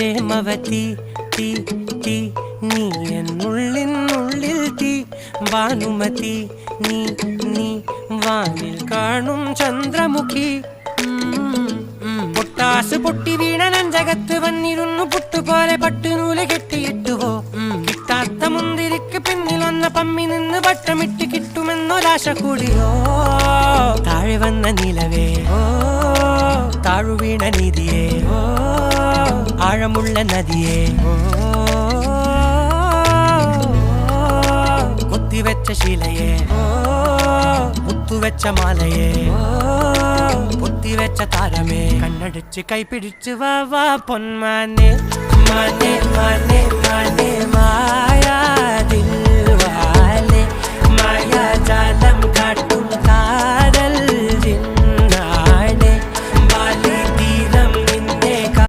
പ്രേമവതി തീ തീ നീ എന്നുള്ളിനുള്ളിൽ തീ ഭാനുമതി നീ നീ വാനിൽ കാണും ചന്ദ്രമുഖി പൊട്ടാസ് പൊട്ടി വീണ നെഞ്ചകത്ത് വന്നിരുന്നു പുട്ടുപോലെ പട്ടുനൂല് കെട്ടിയിട്ടുവോ കിട്ടാത്ത മുന്തിരിക്ക് പിന്നിൽ വന്ന പമ്മി നിന്ന് വട്ടമിട്ട് കിട്ടുമെന്നൊരാശ കൂടിയോ താഴെ വന്ന നിലവേ ഓ താഴു വീണ നിധിയേ ഓ ആഴമുള്ള നദിയേ ഓ കൊത്തിവെച്ച ശിലയേ ഓ മുത്തുവെച്ച മാലയേ ഓ പൊത്തിവെച്ച താരമേ കണ്ണടിച്ച് കൈപിടിച്ച് വാ വാ പൊന്മാനെ മാനെ മാനെ മാനെ മായാ ദിൽവാലെ മായാ ജാലം കാട്ടി